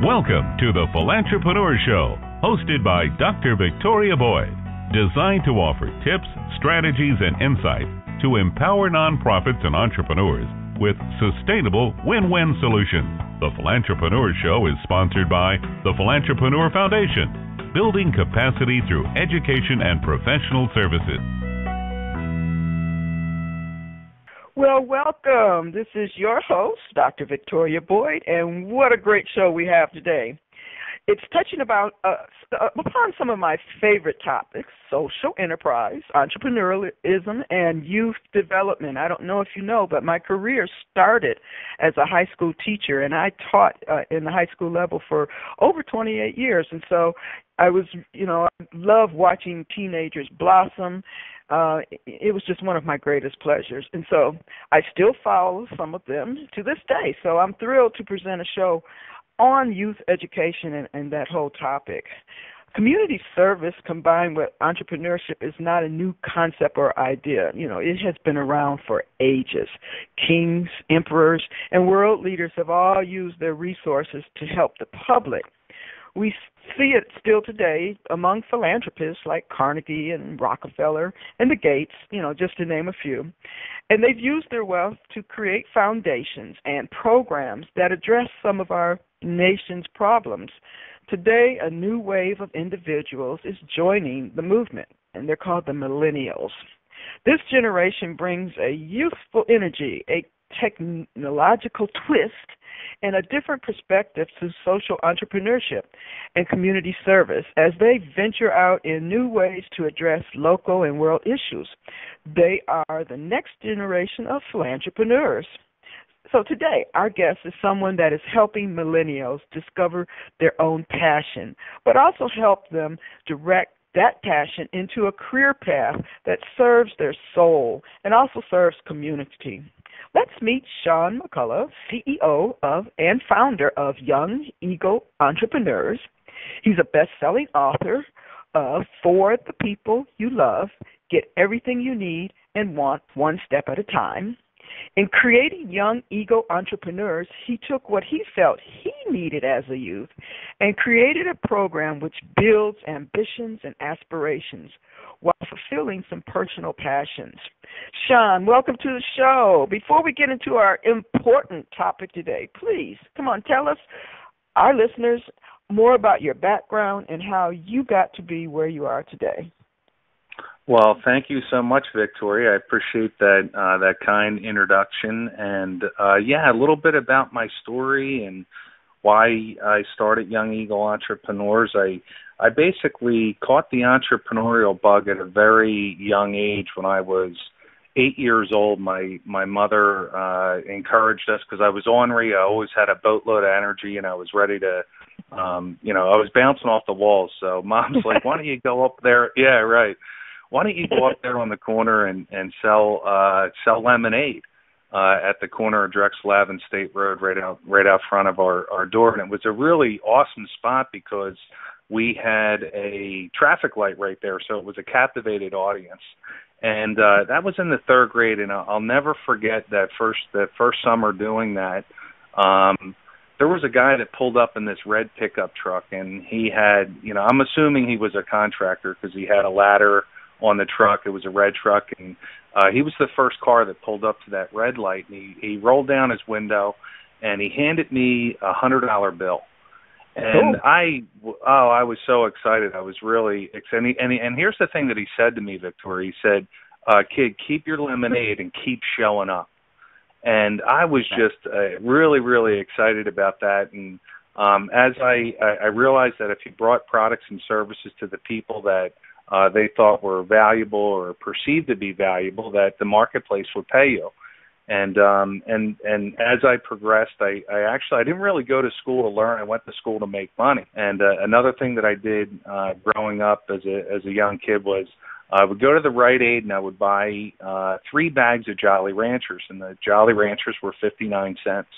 Welcome to the Philantrepreneur Show, hosted by Dr. Victoria Boyd, designed to offer tips, strategies, and insight to empower nonprofits and entrepreneurs with sustainable win-win solutions. The Philantrepreneur Show is sponsored by the Philantrepreneur Foundation, building capacity through education and professional services. Well, welcome. This is your host, Dr. Victoria Boyd, and what a great show we have today. It's touching upon some of my favorite topics: social enterprise, entrepreneurialism, and youth development. I don't know if you know, but my career started as a high school teacher, and I taught in the high school level for over 28 years. And so I love watching teenagers blossom. It was just one of my greatest pleasures. And so I still follow some of them to this day. So I'm thrilled to present a show on youth education and that whole topic. Community service combined with entrepreneurship is not a new concept or idea. It has been around for ages. Kings, emperors, and world leaders have all used their resources to help the public. We see it still today among philanthropists like Carnegie and Rockefeller and the Gates, just to name a few. And they've used their wealth to create foundations and programs that address some of our nation's problems. Today, a new wave of individuals is joining the movement, and they're called the millennials. This generation brings a youthful energy, a technological twist, and a different perspective to social entrepreneurship and community service as they venture out in new ways to address local and world issues. They are the next generation of philantrepreneurs. So today, our guest is someone that is helping millennials discover their own passion, but also help them direct that passion into a career path that serves their soul and also serves community. Let's meet Sean McCullough, CEO of and founder of Young Eagle Entrepreneurs. He's a best-selling author of For the People You Love, Get Everything You Need and Want One Step at a Time. In creating Young Eagle Entrepreneurs, he took what he felt he needed as a youth and created a program which builds ambitions and aspirations while fulfilling some personal passions. Sean, welcome to the show. Before we get into our important topic today, please, come on, tell us, our listeners, more about your background and how you got to be where you are today. Well, thank you so much, Victoria. I appreciate that kind introduction. And, a little bit about my story and why I started Young Eagle Entrepreneurs. I basically caught the entrepreneurial bug at a very young age. When I was 8 years old, my mother encouraged us because I was ornery. I always had a boatload of energy, and I was ready to, I was bouncing off the walls. So Mom's like, why don't you go up there? Yeah, right. Why don't you go up there on the corner and sell lemonade at the corner of Drexel Ave and State Road right out front of our door? And it was a really awesome spot because we had a traffic light right there, so it was a captivated audience. And that was in the third grade, and I'll never forget that first summer doing that. There was a guy that pulled up in this red pickup truck, and he had, I'm assuming he was a contractor because he had a ladder on the truck. It was a red truck, and he was the first car that pulled up to that red light, and he rolled down his window, and he handed me $100 bill. And I was so excited. I was really excited. And here's the thing that he said to me, Victoria. He said, kid, keep your lemonade and keep showing up. And I was just really, really excited about that. And as I realized that if you brought products and services to the people that they thought were valuable or perceived to be valuable, that the marketplace would pay you. And as I progressed, I didn't really go to school to learn. I went to school to make money. And another thing that I did growing up as a young kid was I would go to the Rite Aid and I would buy 3 bags of Jolly Ranchers, and the Jolly Ranchers were 59 cents.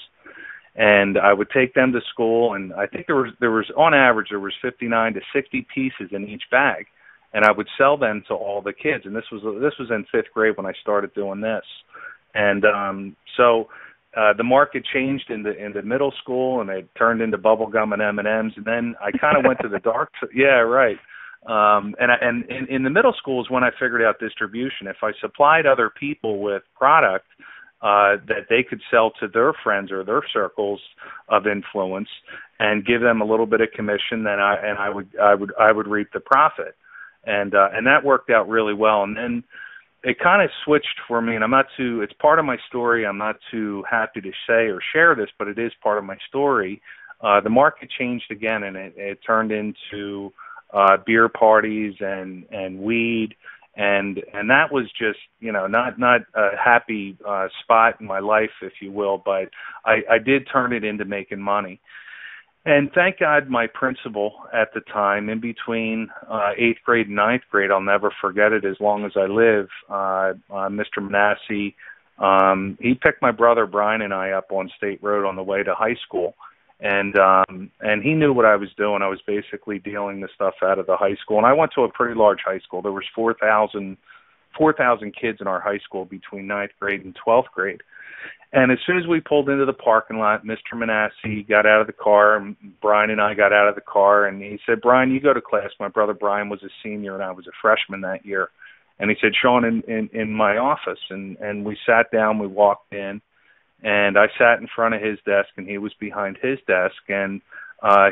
And I would take them to school, and I think there was on average there was 59 to 60 pieces in each bag, and I would sell them to all the kids. And this was in 5th grade when I started doing this. And so the market changed in the middle school, and it turned into bubble gum and M&Ms, and then I kind of went to the dark side. Yeah, right. And in the middle school is when I figured out distribution. If I supplied other people with product that they could sell to their friends or their circles of influence and give them a little bit of commission, then I would reap the profit. And that worked out really well. And then it kind of switched for me, and it's part of my story. I'm not too happy to say or share this, but it is part of my story. The market changed again, and it turned into beer parties and weed, and that was just, not a happy spot in my life, if you will, but I did turn it into making money. And thank God my principal at the time, in between 8th grade and 9th grade, I'll never forget it as long as I live, Mr. Manasseh, he picked my brother Brian and I up on State Road on the way to high school. And he knew what I was doing. I was basically dealing the stuff out of the high school. And I went to a pretty large high school. There was 4,000 kids in our high school between 9th grade and 12th grade. And as soon as we pulled into the parking lot, Mr. Manasseh got out of the car, and Brian and I got out of the car, and he said, "Brian, you go to class." My brother Brian was a senior, and I was a freshman that year. And he said, "Sean, in my office." And we sat down, we walked in, and I sat in front of his desk, and he was behind his desk. And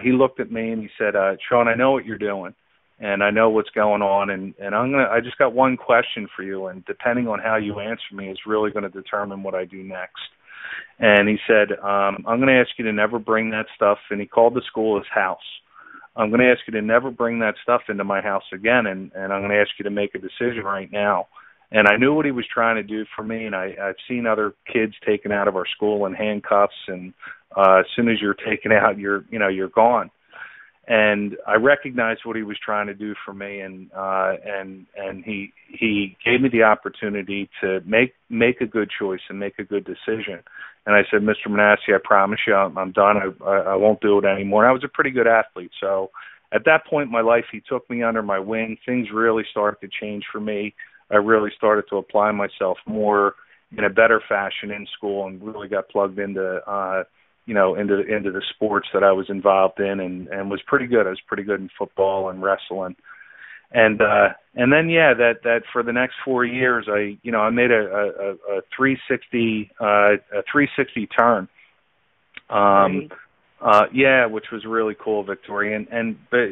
he looked at me, and he said, "Sean, I know what you're doing, and I know what's going on, and I just got one question for you, and depending on how you answer me is really going to determine what I do next." And he said, "I'm going to ask you to never bring that stuff," and he called the school his house. "I'm going to ask you to never bring that stuff into my house again, and I'm going to ask you to make a decision right now." And I knew what he was trying to do for me, and I've seen other kids taken out of our school in handcuffs, and as soon as you're taken out, you're gone. And I recognized what he was trying to do for me, and he gave me the opportunity to make a good choice and make a good decision. And I said, "Mr. Manasseh, I promise you, I'm done. I won't do it anymore." And I was a pretty good athlete, so at that point in my life, he took me under my wing. Things really started to change for me. I really started to apply myself more in a better fashion in school, and really got plugged into into the sports that I was involved in, and was pretty good. I was pretty good in football and wrestling. And then that for the next 4 years I made a 360 turn. Which was really cool, Victoria. But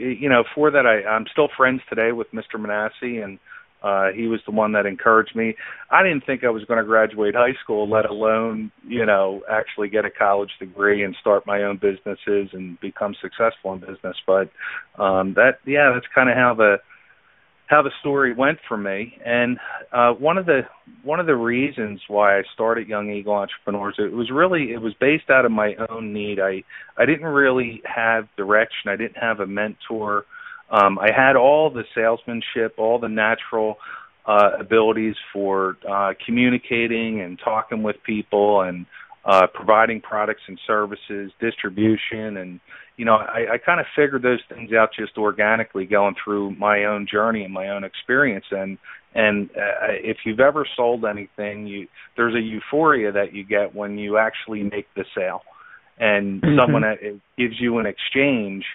for that I'm still friends today with Mr. Manasseh, and he was the one that encouraged me. I didn't think I was going to graduate high school, let alone, actually get a college degree and start my own businesses and become successful in business. But that's kind of how the story went for me. And one of the reasons why I started Young Eagle Entrepreneurs, it was based out of my own need. I didn't really have direction. I didn't have a mentor. I had all the salesmanship, all the natural abilities for communicating and talking with people, and providing products and services, distribution, and I kind of figured those things out just organically going through my own journey and my own experience. And if you've ever sold anything, there's a euphoria that you get when you actually make the sale, and someone gives you an exchange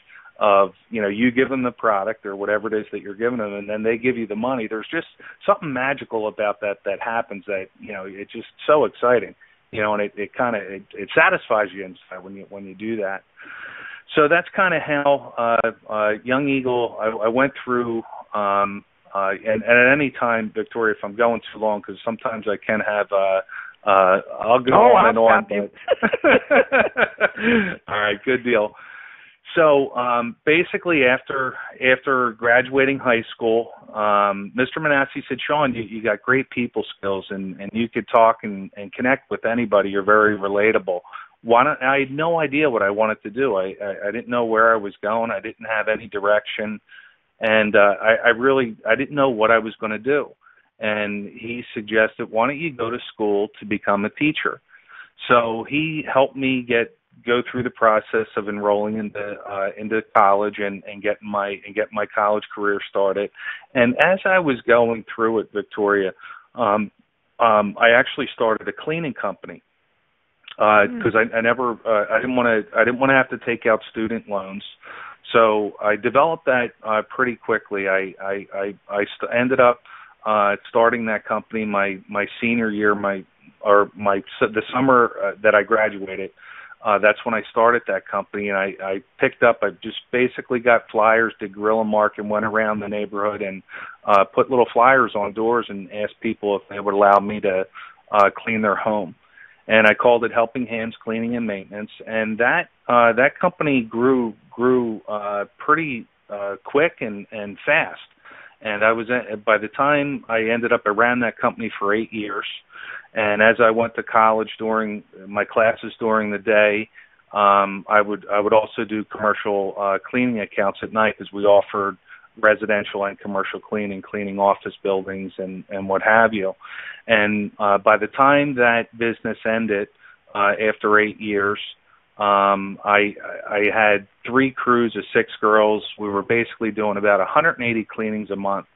of, you give them the product or whatever it is that you're giving them, and then they give you the money. There's just something magical about that happens that, it's just so exciting, and it satisfies you inside when you do that. So that's kind of how Young Eagle, I went through, and at any time, Victoria, if I'm going too long, because sometimes I can have I'll go on and on. All right, good deal. So basically, after graduating high school, Mr. Manasseh said, "Sean, you got great people skills, and you could talk and connect with anybody. You're very relatable. I had no idea what I wanted to do. I didn't know where I was going. I didn't have any direction, and I didn't know what I was going to do. And he suggested, "Why don't you go to school to become a teacher?" So he helped me go through the process of enrolling into college and get my college career started. And as I was going through it, Victoria, I actually started a cleaning company. because I didn't want to have to take out student loans. So I developed that pretty quickly. I ended up starting that company my senior year, the summer that I graduated. That's when I started that company, and I just basically got flyers, did guerrilla marketing, went around the neighborhood and put little flyers on doors and asked people if they would allow me to clean their home. And I called it Helping Hands Cleaning and Maintenance, and that company grew pretty quick and fast. And by the time I ran that company for 8 years. And as I went to college during my classes during the day, I would also do commercial cleaning accounts at night, because we offered residential and commercial cleaning office buildings and what have you. And by the time that business ended, after 8 years, I had 3 crews of 6 girls. We were basically doing about 180 cleanings a month,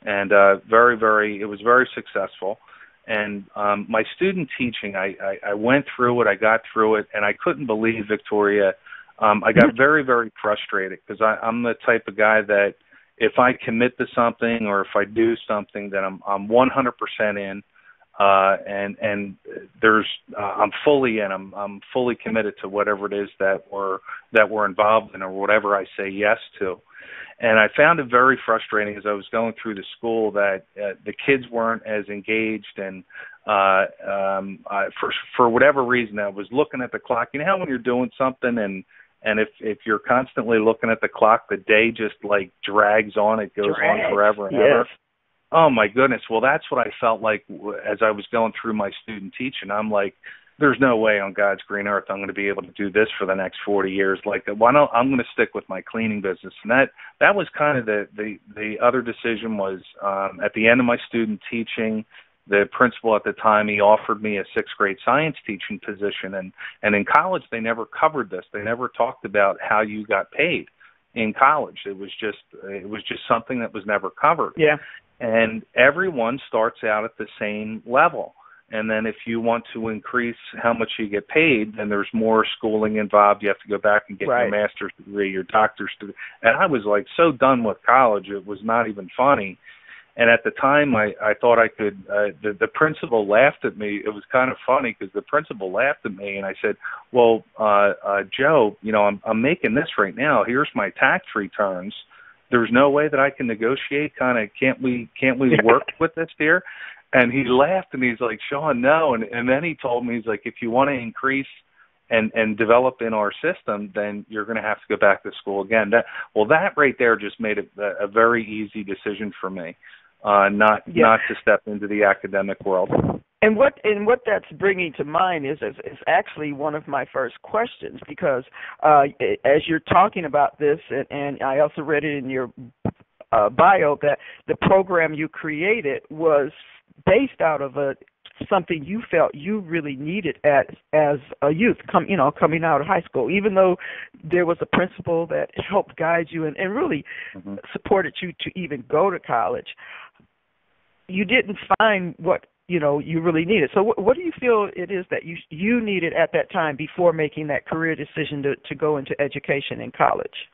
and it was very successful. And my student teaching, I went through it, I got through it, and I couldn't believe, Victoria, I got very, very frustrated, because I'm the type of guy that if I commit to something or if I do something, then I'm 100% in, and I'm fully in. I'm fully committed to whatever it is that we're involved in, or whatever I say yes to. And I found it very frustrating as I was going through the school that the kids weren't as engaged, and for whatever reason, I was looking at the clock. You know how when you're doing something and if you're constantly looking at the clock, the day just like drags on. It goes on forever and ever. Oh my goodness. Well, that's what I felt like as I was going through my student teaching. I'm like, there's no way on God's green earth I'm going to be able to do this for the next 40 years. Like, why not? I'm going to stick with my cleaning business. And that was kind of the other decision was at the end of my student teaching, the principal at the time, he offered me a 6th grade science teaching position. And in college, they never covered this. They never talked about how you got paid in college. It was just something that was never covered. Yeah. And everyone starts out at the same level. And then if you want to increase how much you get paid, then there's more schooling involved. You have to go back and get your master's degree, your doctor's degree. And I was like so done with college, it was not even funny. And at the time, I thought I could, the principal laughed at me. It was kind of funny because the principal laughed at me, and I said, well, Joe, I'm making this right now. Here's my tax returns. There's no way that I can negotiate. Can't we work with this here? And he laughed, and he's like, Sean, no. And then he told me, he's like, if you want to increase and develop in our system, then you're going to have to go back to school again. That right there just made it a very easy decision for me, not to step into the academic world. And what that's bringing to mind is actually one of my first questions, because as you're talking about this, and I also read it in your bio, that the program you created was based out of something you felt you really needed as a youth, coming out of high school. Even though there was a principal that helped guide you and really supported you to even go to college, you didn't find what you really needed. So what do you feel it is that you needed at that time before making that career decision to go into education in college?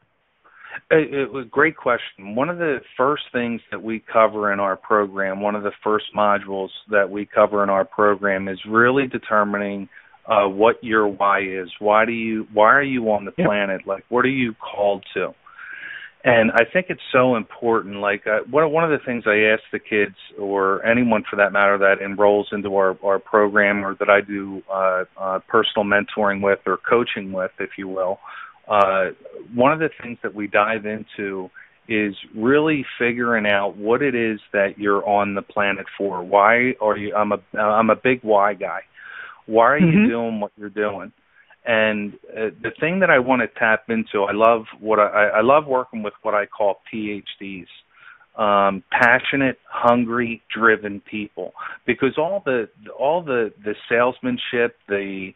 It was a great question. One of the first things that we cover in our program, one of the first modules that we cover in our program, is really determining what your why is. Why are you on the planet? Like, what are you called to? And I think it's so important. Like, one of the things I ask the kids, or anyone for that matter that enrolls into our program, or that I do personal mentoring with or coaching with, if you will, one of the things that we dive into is really figuring out what it is that you're on the planet for. Why are you? I'm a big why guy. Why are you doing what you're doing? And the thing that I want to tap into, I love working with what I call PhDs, passionate, hungry, driven people, because all the salesmanship, the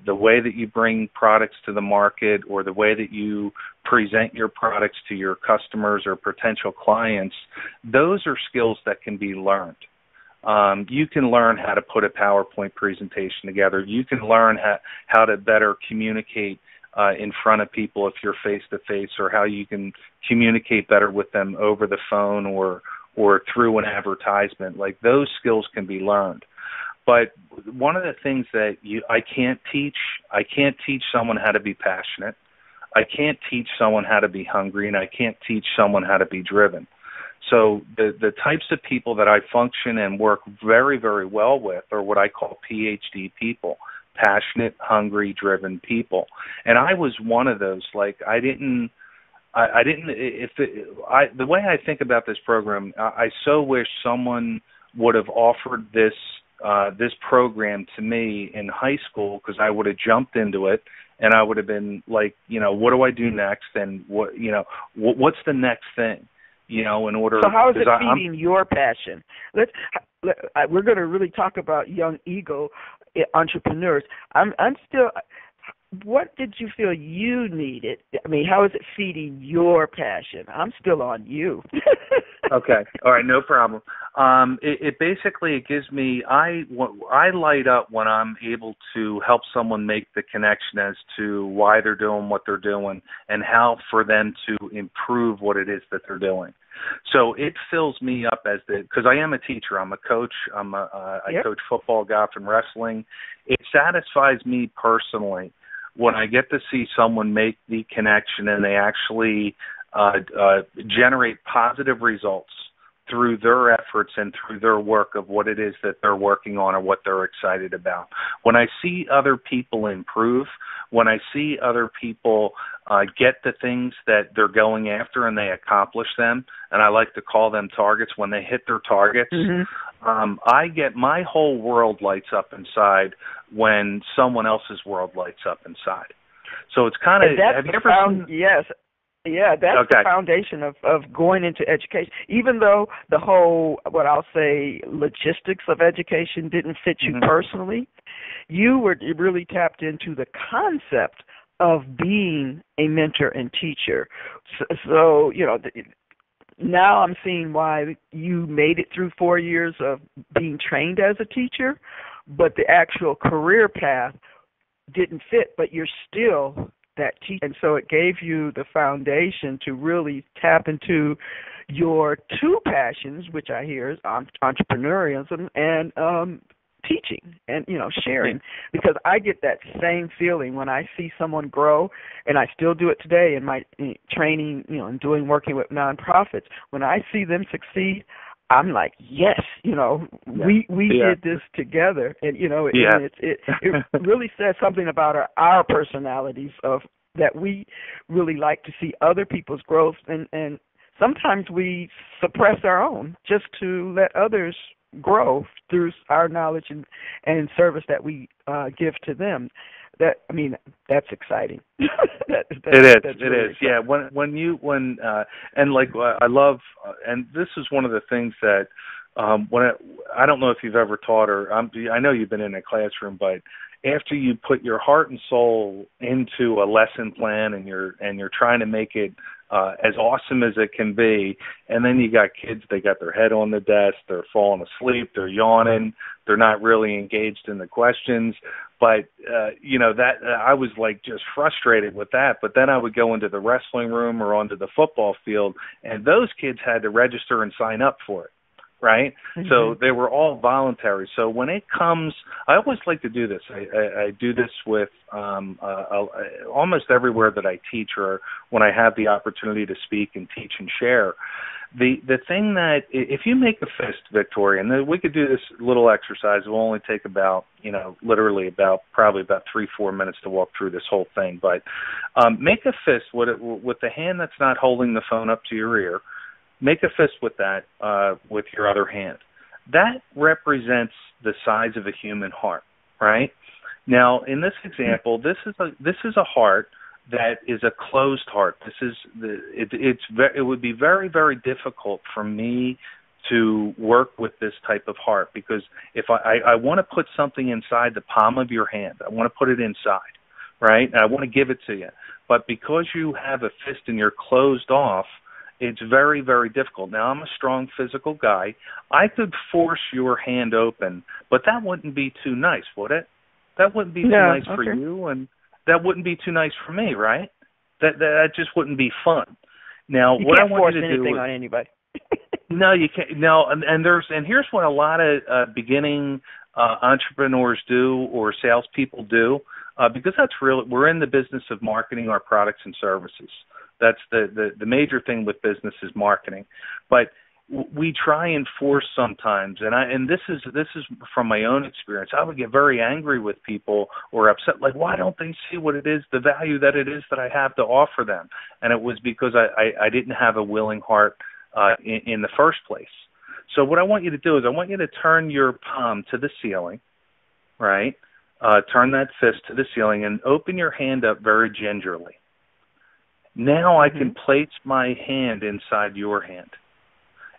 way that you bring products to the market, or the way that you present your products to your customers or potential clients, those are skills that can be learned. You can learn how to put a PowerPoint presentation together. You can learn how to better communicate in front of people if you're face-to-face, or how you can communicate better with them over the phone or through an advertisement. Like, those skills can be learned. But one of the things that I can't teach someone how to be passionate. I can't teach someone how to be hungry, and I can't teach someone how to be driven. So the types of people that I function and work very, very well with are what I call PhD people. Passionate, hungry, driven people. And I was one of those. Like, the way I think about this program, I so wish someone would have offered this program to me in high school, because I would have jumped into it, and I would have been like, what do I do next, and what's the next thing, in order. So how is it feeding your passion? We're going to really talk about young eagle entrepreneurs. I'm still. What did you feel you needed? I mean, how is it feeding your passion? I'm still on you. Okay. All right. No problem. It basically gives me, I light up when I'm able to help someone make the connection as to why they're doing what they're doing and how for them to improve what it is that they're doing. So it fills me up because I am a teacher. I'm a coach. I coach football, golf, and wrestling. It satisfies me personally when I get to see someone make the connection and they actually generate positive results through their efforts and through their work of what it is that they're working on or what they're excited about. When I see other people improve, when I see other people get the things that they're going after and they accomplish them, and I like to call them targets, when they hit their targets, I get my whole world lights up inside when someone else's world lights up inside. So it's kind of, have you ever seen? Yes. Yeah, that's the foundation of going into education. Even though the whole, what I'll say, logistics of education didn't fit you personally, you were really tapped into the concept of being a mentor and teacher. So now I'm seeing why you made it through 4 years of being trained as a teacher, but the actual career path didn't fit, but you're still that teacher. And so it gave you the foundation to really tap into your two passions, which I hear is entrepreneurialism and teaching and, sharing. Because I get that same feeling when I see someone grow, and I still do it today in my training, and working with nonprofits. When I see them succeed, I'm like, yes, we did this together, and it really says something about our personalities of that we really like to see other people's growth, and sometimes we suppress our own just to let others grow through our knowledge and service that we give to them. That's exciting. It is. Exciting. Yeah. I love, and this is one of the things that I don't know if you've ever taught, or I know you've been in a classroom, but after you put your heart and soul into a lesson plan and you're trying to make it as awesome as it can be, and then you got kids, they got their head on the desk, they're falling asleep, they're yawning, they're not really engaged in the questions. But that I was like just frustrated with that. But then I would go into the wrestling room or onto the football field, and those kids had to register and sign up for it. Right? So they were all voluntary. So when it comes, I always like to do this. I do this with almost everywhere that I teach, or when I have the opportunity to speak and teach and share. The thing that, if you make a fist, Victoria, and we could do this little exercise, it will only take about, literally probably about 3-4 minutes to walk through this whole thing. But make a fist with the hand that's not holding the phone up to your ear. Make a fist with that, with your other hand. That represents the size of a human heart, right? Now, in this example, this is a heart that is a closed heart. It would be very, very difficult for me to work with this type of heart, because if I want to put something inside the palm of your hand, I want to put it inside, right? And I want to give it to you. But because you have a fist and you're closed off, It's very, very difficult. Now, I'm a strong physical guy. I could force your hand open, but that wouldn't be too nice, would it? That wouldn't be too nice for you, and that wouldn't be too nice for me, right? That just wouldn't be fun. Now, you what I can't want force you to anything do on anybody. No, you can't. No, and here's what a lot of beginning entrepreneurs do or salespeople do, because that's real. We're in the business of marketing our products and services. That's the major thing with business is marketing, but we try and force sometimes, and this is from my own experience. I would get very angry with people or upset, like, why don't they see what it is, the value that it is that I have to offer them? And it was because I didn't have a willing heart in the first place. So what I want you to do is I want you to turn your palm to the ceiling, right? Turn that fist to the ceiling and open your hand up very gingerly. Now I can place my hand inside your hand.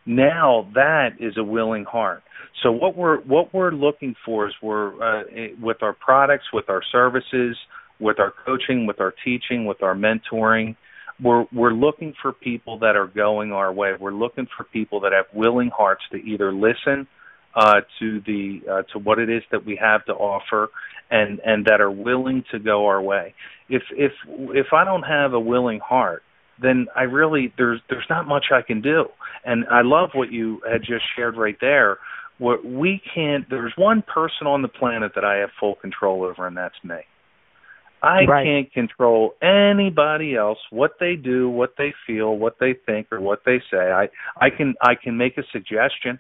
Now that is a willing heart. So what we're looking for is with our products, with our services, with our coaching, with our teaching, with our mentoring, we're looking for people that are going our way. We're looking for people that have willing hearts to either listen to what it is that we have to offer, and that are willing to go our way. If I don't have a willing heart, then there's not much I can do. And I love what you had just shared right there. There's one person on the planet that I have full control over, and that's me. I can't control anybody else, what they do, what they feel, what they think, or what they say. I can make a suggestion.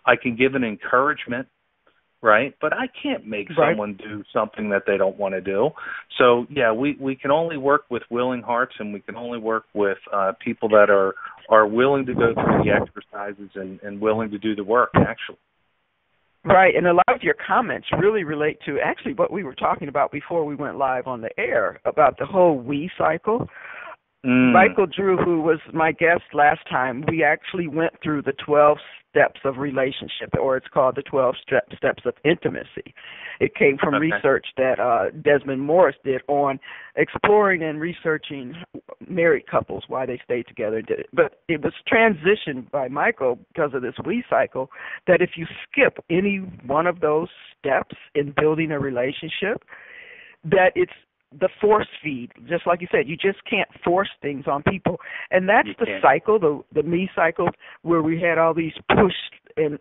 I can give an encouragement, right? But I can't make someone do something that they don't want to do. So, yeah, we can only work with willing hearts, and we can only work with people that are willing to go through the exercises and willing to do the work, actually. Right, and a lot of your comments really relate to actually what we were talking about before we went live on the air about the whole we cycle. Michael Drew, who was my guest last time, we actually went through the 12 steps of relationship, or it's called the 12 steps of intimacy. It came from research that Desmond Morris did on exploring and researching married couples, why they stayed together. But it was transitioned by Michael because of this we cycle, that if you skip any one of those steps in building a relationship, that it's the force feed, just like you said, you just can't force things on people. And that's cycle, the me cycle, where we had all these push and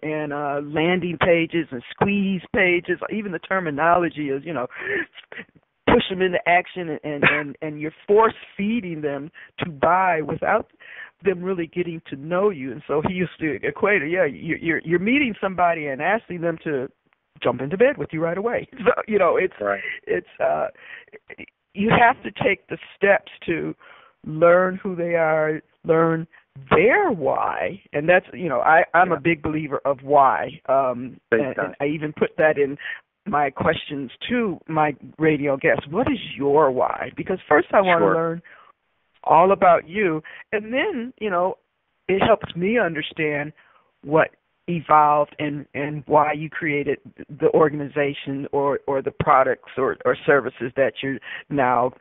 landing pages and squeeze pages. Even the terminology is, push them into action, and you're force feeding them to buy without them really getting to know you. And so he used to equate it. Yeah, you're meeting somebody and asking them to jump into bed with you right away. So, it's you have to take the steps to learn who they are, learn their why, and that's I'm a big believer of why, and I even put that in my questions to my radio guests. What is your why? Because first I want to learn all about you, and then it helps me understand what evolved and why you created the organization or the products or services that you're now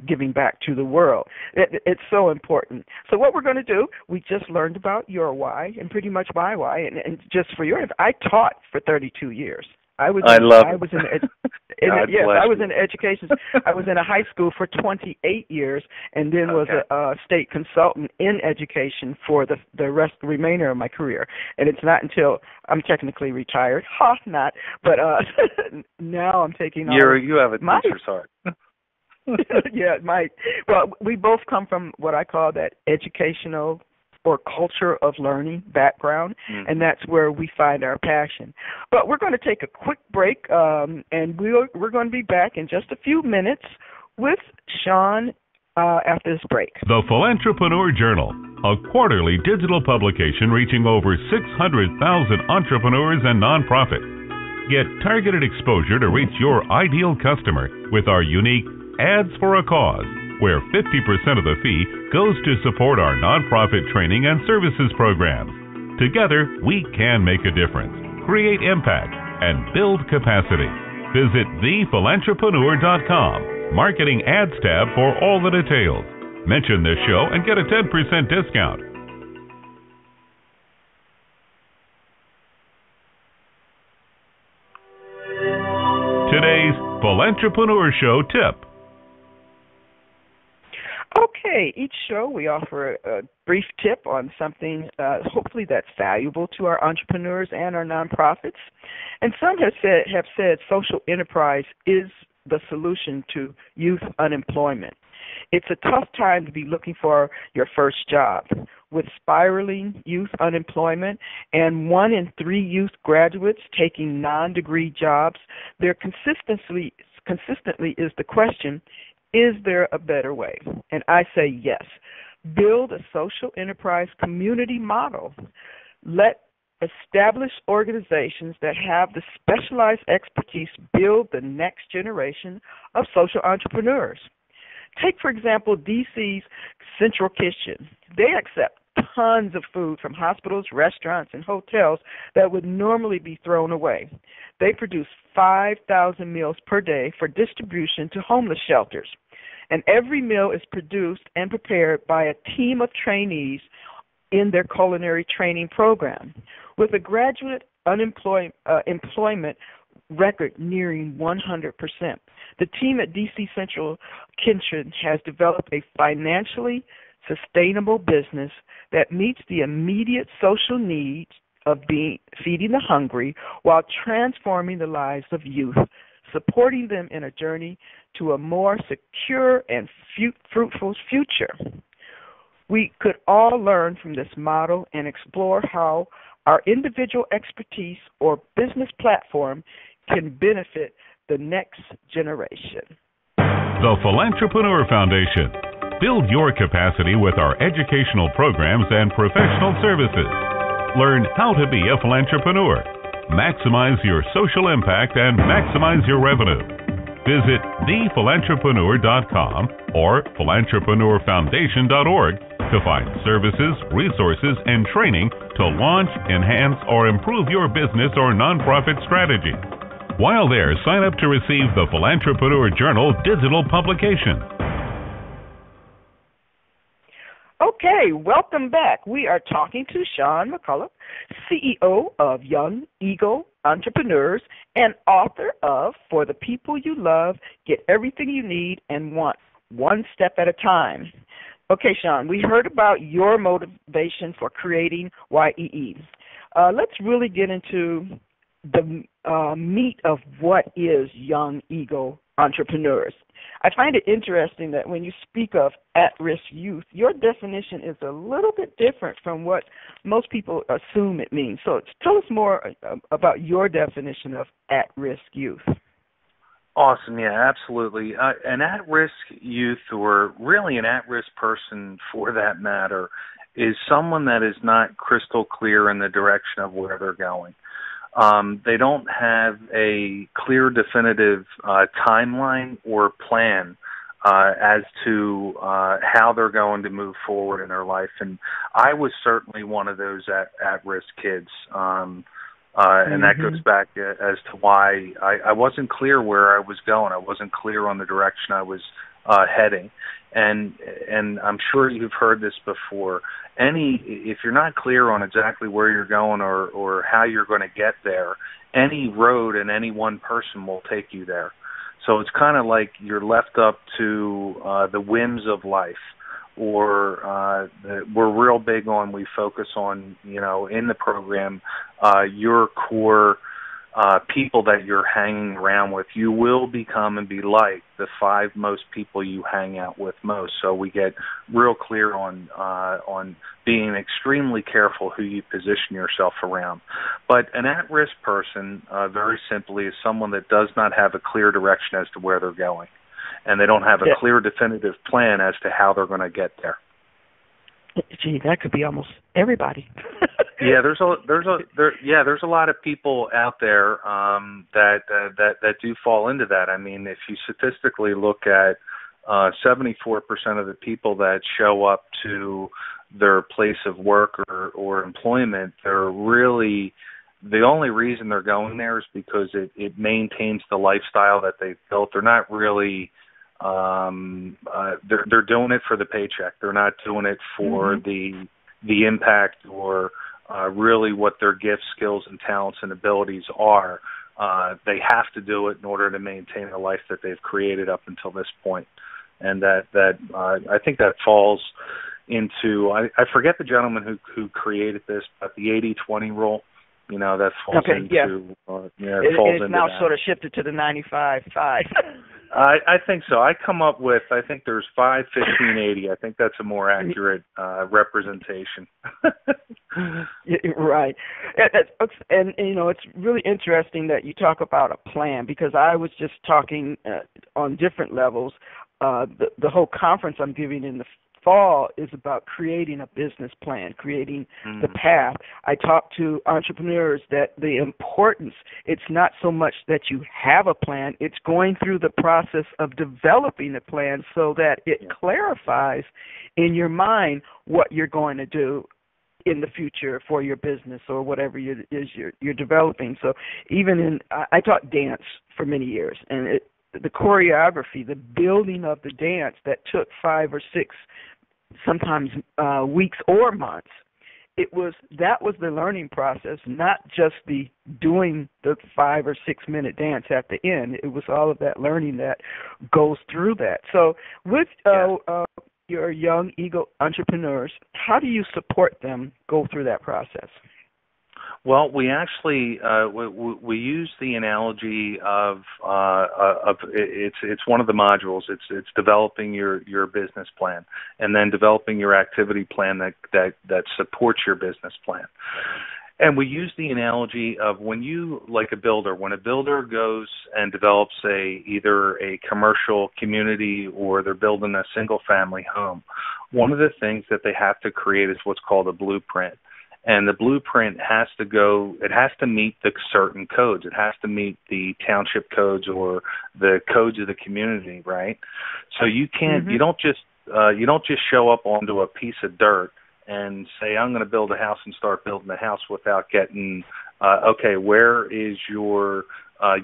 giving back to the world. It's so important. So what we're going to do, we just learned about your why and pretty much my why. And just for your, I taught for 32 years. I was in education. I was in a high school for 28 years, and then was a state consultant in education for the remainder of my career. And it's not until I'm technically retired, but now I'm taking on. You have a teacher's heart. We both come from what I call that educational or culture of learning background, and that's where we find our passion. But we're going to take a quick break, and we're going to be back in just a few minutes with Sean after this break. The Philantrepreneur Journal, a quarterly digital publication reaching over 600,000 entrepreneurs and nonprofits. Get targeted exposure to reach your ideal customer with our unique Ads for a Cause, where 50% of the fee goes to support our nonprofit training and services programs. Together, we can make a difference, create impact, and build capacity. Visit thephilantrepreneur.com, Marketing Ads tab for all the details. Mention this show and get a 10% discount. Today's Philantrepreneur Show tip. Okay, each show we offer a brief tip on something hopefully that's valuable to our entrepreneurs and our nonprofits. And some have said social enterprise is the solution to youth unemployment. It's a tough time to be looking for your first job. With spiraling youth unemployment and 1 in 3 youth graduates taking non-degree jobs, there consistently is the question, is there a better way? And I say yes. Build a social enterprise community model. Let established organizations that have the specialized expertise build the next generation of social entrepreneurs. Take, for example, DC's Central Kitchen. They accept tons of food from hospitals, restaurants, and hotels that would normally be thrown away. They produce 5,000 meals per day for distribution to homeless shelters. And every meal is produced and prepared by a team of trainees in their culinary training program. With a graduate employment record nearing 100%. The team at DC Central Kitchen has developed a financially sustainable business that meets the immediate social needs of feeding the hungry while transforming the lives of youth, supporting them in a journey to a more secure and fruitful future. We could all learn from this model and explore how our individual expertise or business platform can benefit the next generation. The Philantrepreneur Foundation. Build your capacity with our educational programs and professional services. Learn how to be a philantrepreneur. Maximize your social impact and maximize your revenue. Visit thephilantrepreneur.com or philantrepreneurfoundation.org to find services, resources, and training to launch, enhance, or improve your business or nonprofit strategy. While there, sign up to receive the Philantrepreneur Journal digital publication. Okay, welcome back. We are talking to Sean McCullough, CEO of Young Eagle Entrepreneurs and author of For the People You Love, Get Everything You Need and Want, One Step at a Time. Okay, Sean, we heard about your motivation for creating YEE. Let's really get into the meat of what is Young Eagle Entrepreneurs. I find it interesting that when you speak of at-risk youth, your definition is a little bit different from what most people assume it means. So tell us more about your definition of at-risk youth. Awesome, yeah, absolutely. An at-risk youth, or really an at-risk person for that matter, is someone that is not crystal clear in the direction of where they're going. They don't have a clear, definitive timeline or plan as to how they're going to move forward in their life. And I was certainly one of those at-risk kids. And that goes back as to why I wasn't clear where I was going. I wasn't clear on the direction I was heading. And I'm sure you've heard this before. If you're not clear on exactly where you're going or how you're going to get there, any road and any one person will take you there. So it's kind of like you're left up to the whims of life. Or we're real big on, we focus on, in the program, your core people that you're hanging around with. You will become and be like the 5 most people you hang out with most. So we get real clear on being extremely careful who you position yourself around. But an at-risk person, very simply, is someone that does not have a clear direction as to where they're going. And they don't have a clear, definitive plan as to how they're going to get there. Gee, that could be almost everybody. Yeah, there's a lot of people out there that do fall into that. I mean, if you statistically look at 74% of the people that show up to their place of work or employment, they're really, the only reason they're going there is because it maintains the lifestyle that they've built. They're not really they're doing it for the paycheck. They're not doing it for the impact or really what their gifts, skills, and talents and abilities are. They have to do it in order to maintain the life that they've created up until this point. And I think that falls into, I forget the gentleman who created this, but the 80-20 rule, that falls into, it falls into now that. Sort of shifted to the 95-5. I think so. I come up with, I think there's 5, 15, 80. I think that's a more accurate representation. Right. And it's really interesting that you talk about a plan, because I was just talking on different levels. The whole conference I'm giving in the fall is about creating a business plan, creating the path. I talk to entrepreneurs that the importance, it's not so much that you have a plan, it's going through the process of developing a plan so that it clarifies in your mind what you're going to do in the future for your business or whatever it is you're developing. So even I taught dance for many years, and the choreography, the building of the dance that took 5 or 6, sometimes weeks or months, that was the learning process, not just the doing the 5 or 6 minute dance at the end. It was all of that learning that goes through that. So with your young eagle entrepreneurs, how do you support them go through that process? Well, we actually we use the analogy of it's one of the modules. It's developing your business plan, and then developing your activity plan that supports your business plan. And we use the analogy of when a builder goes and develops either a commercial community or they're building a single family home, one of the things that they have to create is what's called a blueprint. And the blueprint has to meet the certain codes. It has to meet the township codes or the codes of the community, right? So you can't, you don't just show up onto a piece of dirt and say, I'm going to build a house and start building a house without getting, where is your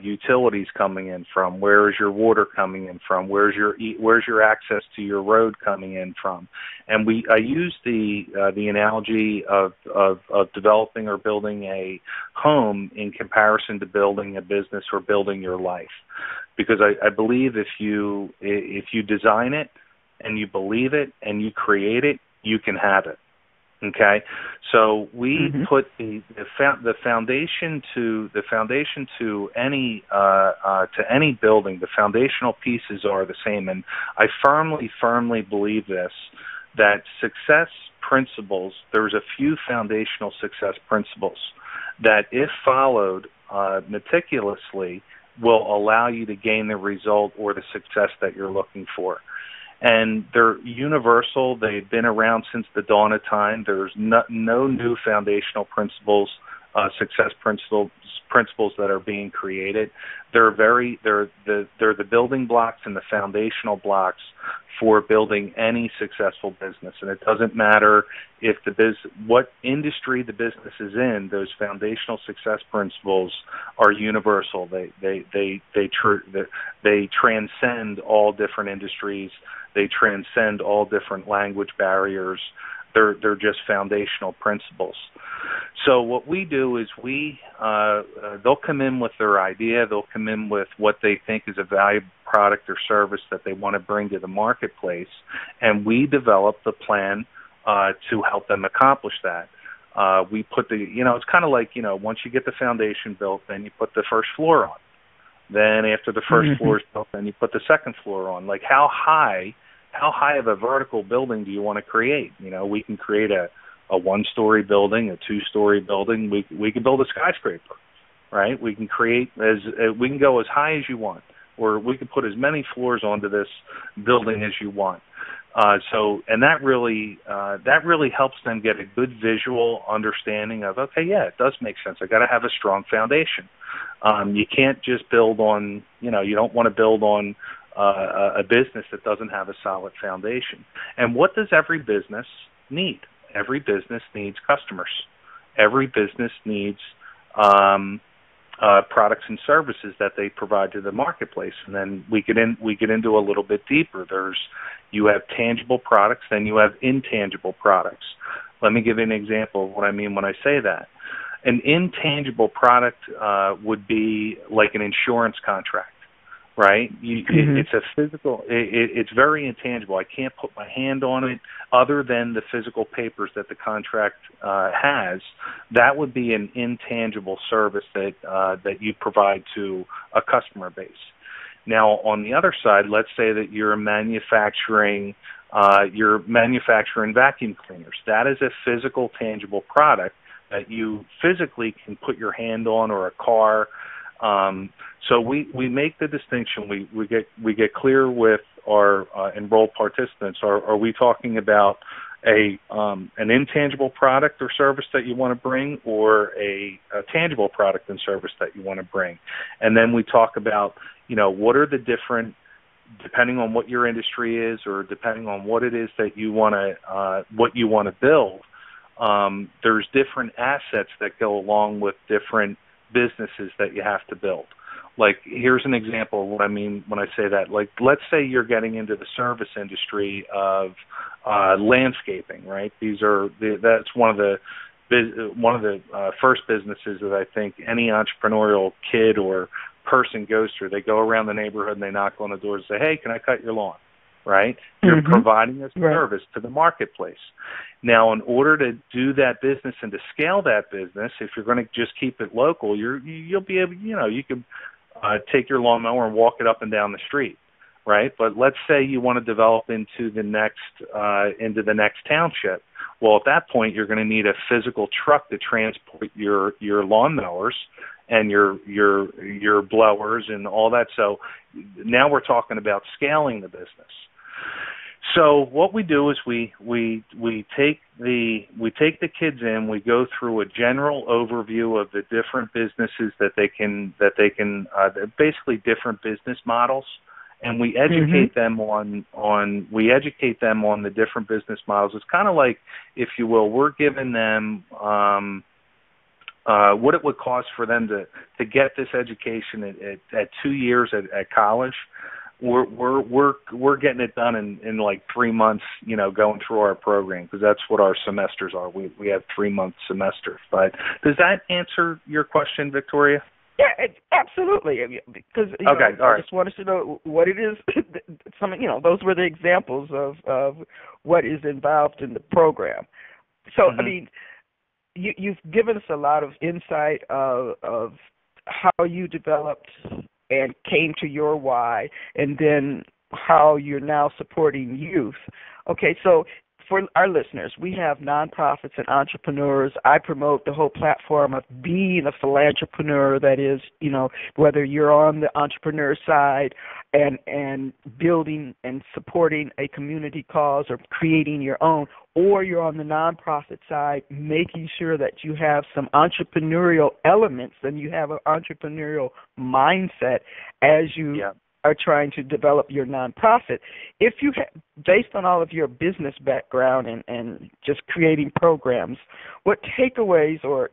utilities coming in from? Where is your water coming in from? Where's your access to your road coming in from? And I use the analogy of developing or building a home in comparison to building a business or building your life, because I believe if you design it and you believe it and you create it, you can have it. Okay, so we put the foundation to any building. The foundational pieces are the same, and I firmly believe this, that success principles. There's a few foundational success principles that, if followed meticulously, will allow you to gain the result or the success that you're looking for. And they're universal. They've been around since the dawn of time. There's no new foundational principles, success principles that are being created. They're the building blocks and the foundational blocks for building any successful business. And it doesn't matter if what industry the business is in. Those foundational success principles are universal. They transcend all different industries. They transcend all different language barriers. They're just foundational principles. So what we do is they'll come in with their idea. They'll come in with what they think is a valuable product or service that they want to bring to the marketplace, and we develop the plan to help them accomplish that. We put it's kind of like, once you get the foundation built, then you put the first floor on. Then after the first floor is built, then you put the second floor on. Like how high of a vertical building do you want to create? We can create a 1-story building, a 2-story building. We can build a skyscraper, right? We can we can go as high as you want, or we can put as many floors onto this building as you want. And that really helps them get a good visual understanding of, it does make sense. I got to have a strong foundation. You can't just build on, you don't want to build on a business that doesn't have a solid foundation. And what does every business need? Every business needs customers. Every business needs products and services that they provide to the marketplace. And then we get into a little bit deeper. You have tangible products, then you have intangible products. Let me give you an example of what I mean when I say that. An intangible product would be like an insurance contract, right? It's a physical. It's very intangible. I can't put my hand on it other than the physical papers that the contract has. That would be an intangible service that you provide to a customer base. Now, on the other side, let's say that you're manufacturing vacuum cleaners. That is a physical, tangible product that you physically can put your hand on, or a car. So we make the distinction. We get clear with our enrolled participants. Are we talking about an intangible product or service that you want to bring, or a tangible product and service that you want to bring? And then we talk about, what are the different, depending on what your industry is, or depending on what it is that you want to build. There's different assets that go along with different businesses that you have to build. Like, here's an example of what I mean when I say that. Like, let's say you're getting into the service industry of landscaping, right? That's one of the first businesses that I think any entrepreneurial kid or person goes through. They go around the neighborhood and they knock on the doors and say, "Hey, can I cut your lawn?" Right? You're providing a service to the marketplace. Now, in order to do that business and to scale that business, if you're going to just keep it local, you'll be able, you can take your lawnmower and walk it up and down the street, right? But let's say you want to develop into the next township. Well, at that point, you're going to need a physical truck to transport your lawnmowers and your blowers and all that. So now we're talking about scaling the business. So what we do is we take the kids in. We go through a general overview of the different businesses that they can basically different business models, and we educate them on the different business models. It's kind of like, if you will, we're giving them what it would cost for them to get this education at 2 years at college. We're getting it done in like 3 months, going through our program, because that's what our semesters are. We have 3-month semesters. But does that answer your question, Victoria? Yeah, absolutely. Because all right. I just wanted to know what it is. Those were the examples of what is involved in the program. So I mean, you've given us a lot of insight of how you developed and came to your why, and then how you're now supporting youth. Okay, so for our listeners, we have nonprofits and entrepreneurs. I promote the whole platform of being a philantrepreneur. That is, whether you're on the entrepreneur side and building and supporting a community cause or creating your own, or you're on the nonprofit side, making sure that you have some entrepreneurial elements and you have an entrepreneurial mindset as you are trying to develop your nonprofit. If you based on all of your business background and just creating programs, what takeaways or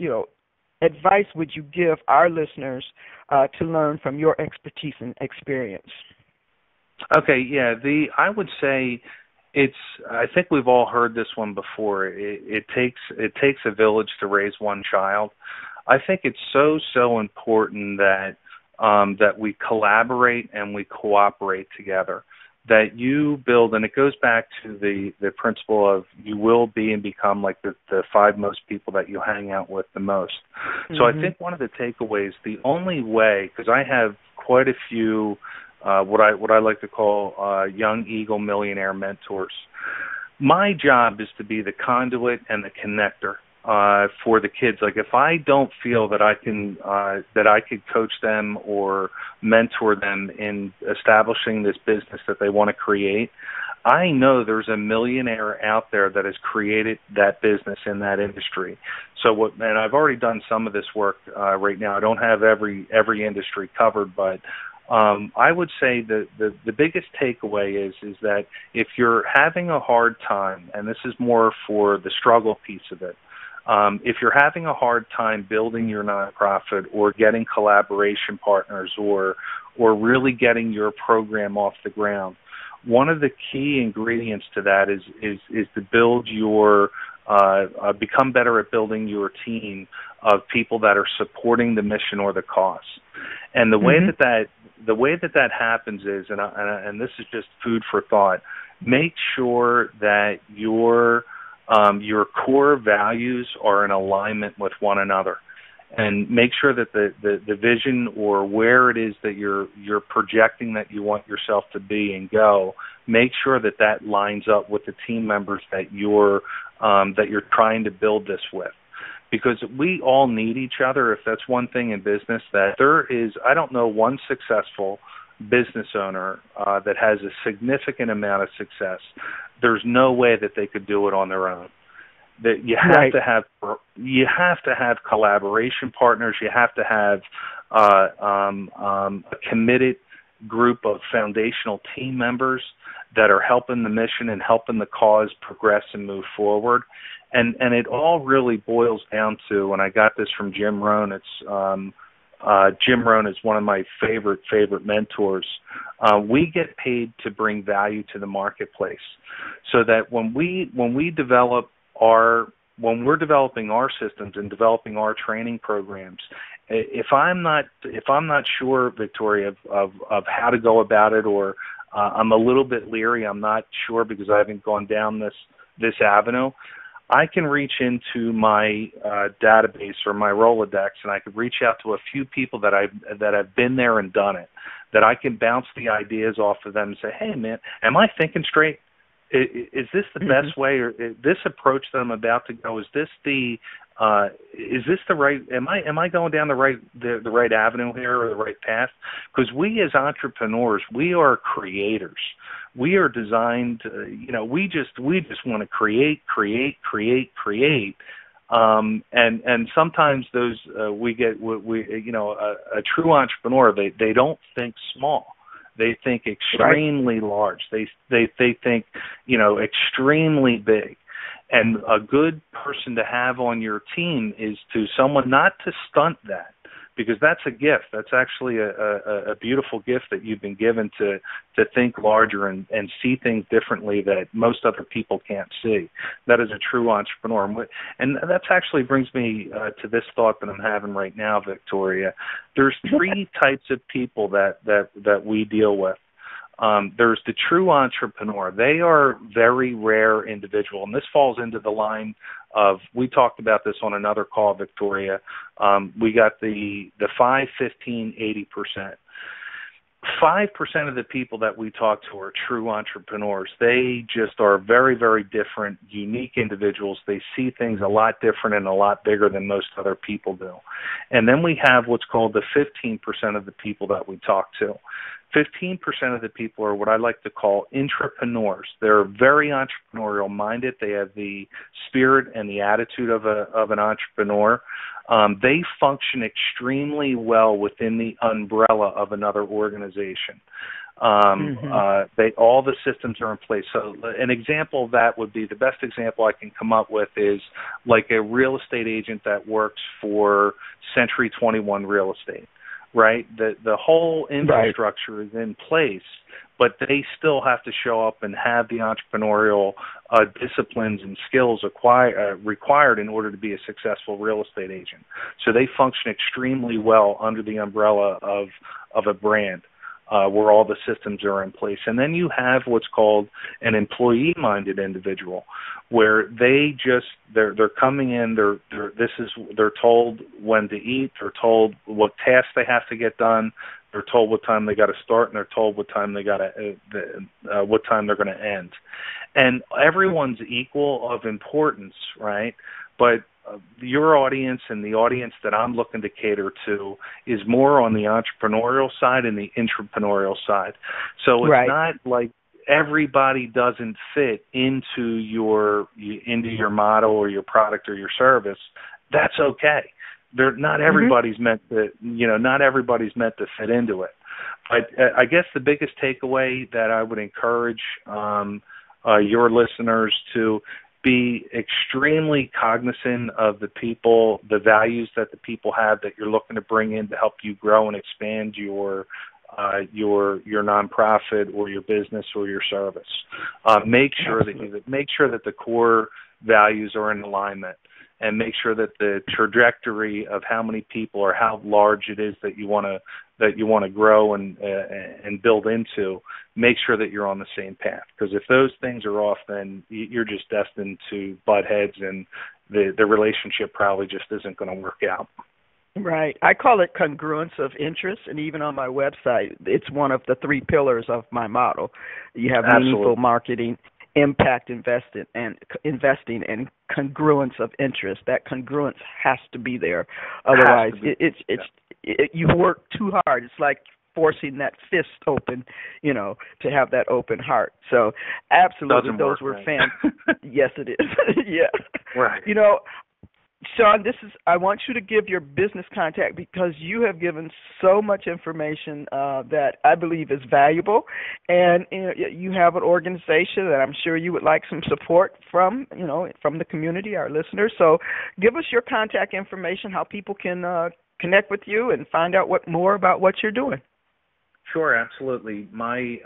advice would you give our listeners to learn from your expertise and experience? Okay, yeah. I would say I think we've all heard this one before. It takes a village to raise one child. I think it's so important that we collaborate and we cooperate together, that you build, and it goes back to the principle of you will be and become like the 5 most people that you hang out with the most. So I think one of the takeaways, the only way, because I have quite a few what I like to call young Eagle millionaire mentors. My job is to be the conduit and the connector for the kids. Like, if I don't feel that I could coach them or mentor them in establishing this business that they want to create, I know there's a millionaire out there that has created that business in that industry. And I've already done some of this work right now. I don't have every industry covered, but I would say that the biggest takeaway is that if you're having a hard time, and this is more for the struggle piece of it, If you're having a hard time building your nonprofit or getting collaboration partners or really getting your program off the ground, one of the key ingredients to that is to build your become better at building your team of people that are supporting the mission or the cause. And the way that happens is, and this is just food for thought, make sure that your core values are in alignment with one another, and make sure that the vision or where it is that you're projecting that you want yourself to be and go, make sure that lines up with the team members that you're trying to build this with. Because we all need each other. If that's one thing in business, that there is, I don't know one successful business owner that has a significant amount of success. There's no way that they could do it on their own. That you have to have collaboration partners. You have to have a committed group of foundational team members that are helping the mission and helping the cause progress and move forward. And it all really boils down to, and I got this from Jim Rohn. It's Jim Rohn is one of my favorite mentors. We get paid to bring value to the marketplace, so that when we're developing our systems and developing our training programs, if I'm not sure, Victoria, of how to go about it, or I'm a little bit leery, I'm not sure because I haven't gone down this avenue, I can reach into my database or my Rolodex, and I could reach out to a few people that have been there and done it, that I can bounce the ideas off of them and say, hey, man, am I thinking straight? Is this the best way, or this approach that I'm about to go? Is this the right? Am I going down the right avenue here, or the right path? Because we as entrepreneurs, we are creators. We are designed. We just want to create. And sometimes those a true entrepreneur, they don't think small. They think extremely large. They think, extremely big. And a good person to have on your team is someone not to stunt that, because that's a gift. That's actually a beautiful gift that you've been given to think larger and see things differently that most other people can't see. That is a true entrepreneur. And that actually brings me to this thought that I'm having right now, Victoria. There's three types of people that we deal with. There's the true entrepreneur. They are very rare individual, and this falls into the line of, we talked about this on another call, Victoria. We got the 5, 15, 80%. 5% of the people that we talk to are true entrepreneurs. They just are very, very different, unique individuals. They see things a lot different and a lot bigger than most other people do. And then we have what's called the 15% of the people that we talk to. 15% of the people are what I like to call intrapreneurs. They're very entrepreneurial minded. They have the spirit and the attitude of an entrepreneur. They function extremely well within the umbrella of another organization. All the systems are in place. So an example of that would be, the best example I can come up with is like a real estate agent that works for Century 21 Real Estate. Right, the whole infrastructure is in place, but they still have to show up and have the entrepreneurial disciplines and skills required in order to be a successful real estate agent. So they function extremely well under the umbrella of a brand where all the systems are in place. And then you have what's called an employee-minded individual, where they're coming in, they're told when to eat, they're told what tasks they have to get done, they're told what time they got to start, and they're told what time they're going to end. And everyone's equal of importance, right? But your audience and the audience that I'm looking to cater to is more on the entrepreneurial side and the intrapreneurial side. So it's not like everybody doesn't fit into your model or your product or your service. That's okay. Not everybody's meant to, not everybody's meant to fit into it. But I guess the biggest takeaway that I would encourage your listeners to be extremely cognizant of the people, the values that the people have that you're looking to bring in to help you grow and expand your nonprofit or your business or your service. Make sure that the core values are in alignment, and make sure that the trajectory of how many people or how large it is that you want to grow and build into, make sure that you're on the same path. Because if those things are off, then you're just destined to butt heads, and the relationship probably just isn't going to work out. Right. I call it congruence of interest, and even on my website, it's one of the 3 pillars of my model. You have meaningful marketing, impact investing, and congruence of interest. That congruence has to be there. Otherwise, you work too hard. It's like forcing that fist open, to have that open heart. So, absolutely, those were Yes, it is. Yeah. Right. Sean, I want you to give your business contact, because you have given so much information that I believe is valuable, and you have an organization that I'm sure you would like some support from the community, our listeners. So give us your contact information, how people can connect with you and find out more about what you're doing. Sure, absolutely. My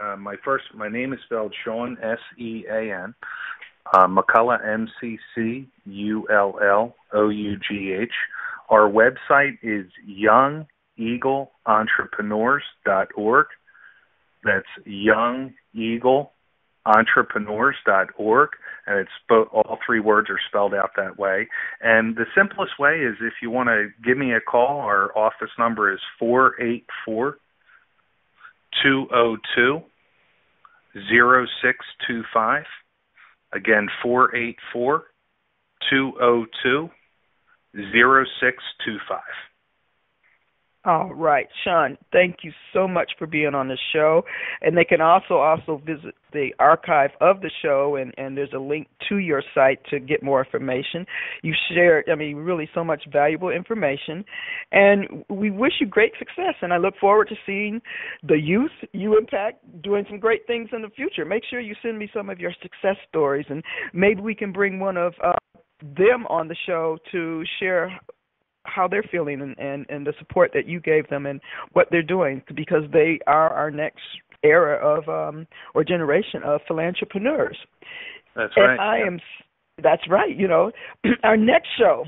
name is spelled Sean, S-E-A-N. McCullough, M-C-C-U-L-L-O-U-G-H. Our website is youngeagleentrepreneurs.org. That's youngeagleentrepreneurs.org, and it's all 3 words are spelled out that way. And the simplest way is, if you want to give me a call, our office number is 484-202-0625. Again, 484-202-0625. All right, Sean, thank you so much for being on the show. And they can also visit the archive of the show, and there's a link to your site to get more information. You shared, really so much valuable information. And we wish you great success, and I look forward to seeing the youth you impact doing some great things in the future. Make sure you send me some of your success stories, and maybe we can bring one of them on the show to share how they're feeling and the support that you gave them and what they're doing, because they are our next era of or generation of philantrepreneurs. That's right. That's right. Our next show,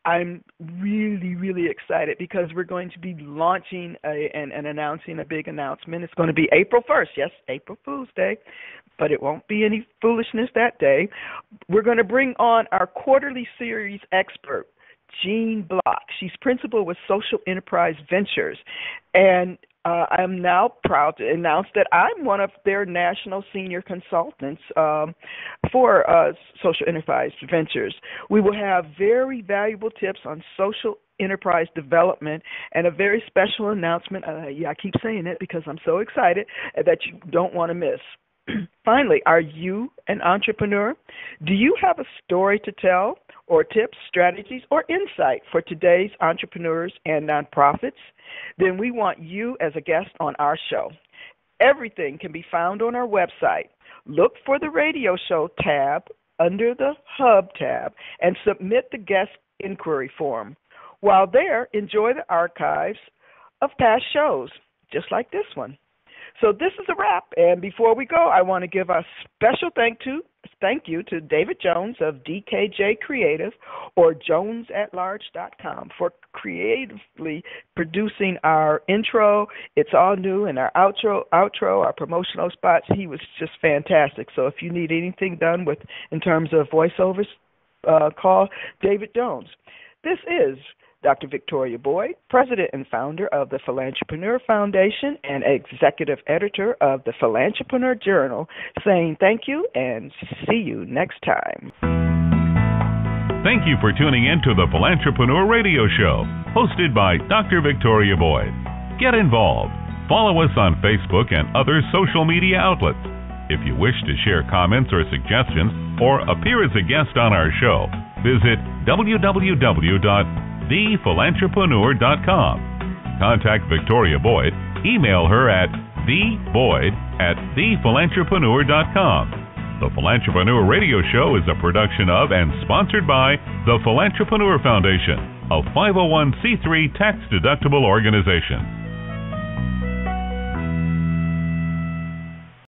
I'm really, really excited, because we're going to be launching and announcing a big announcement. It's going to be April 1st. Yes, April Fool's Day, but it won't be any foolishness that day. We're going to bring on our quarterly series expert, Jean Block. She's principal with Social Enterprise Ventures, and I am now proud to announce that I'm one of their national senior consultants for Social Enterprise Ventures. We will have very valuable tips on social enterprise development and a very special announcement. I keep saying it because I'm so excited, that you don't want to miss. Finally, are you an entrepreneur? Do you have a story to tell, or tips, strategies, or insight for today's entrepreneurs and nonprofits? Then we want you as a guest on our show. Everything can be found on our website. Look for the radio show tab under the Hub tab and submit the guest inquiry form. While there, enjoy the archives of past shows, just like this one. So this is a wrap, and before we go, I want to give a special thank you to David Jones of DKJ Creative, or jonesatlarge.com, for creatively producing our intro, It's All New, and our outro, our promotional spots. He was just fantastic. So if you need anything done in terms of voiceovers, call David Jones. This is Dr. Victoria Boyd, President and Founder of the Philantrepreneur Foundation and Executive Editor of the Philantrepreneur Journal, saying thank you and see you next time. Thank you for tuning in to the Philantrepreneur Radio Show, hosted by Dr. Victoria Boyd. Get involved. Follow us on Facebook and other social media outlets. If you wish to share comments or suggestions or appear as a guest on our show, visit www.thephilantrepreneur.com. Contact Victoria Boyd. Email her at theboyd@thephilantrepreneur.com. The Philantrepreneur Radio Show is a production of and sponsored by the Philantrepreneur Foundation, a 501c3 tax-deductible organization.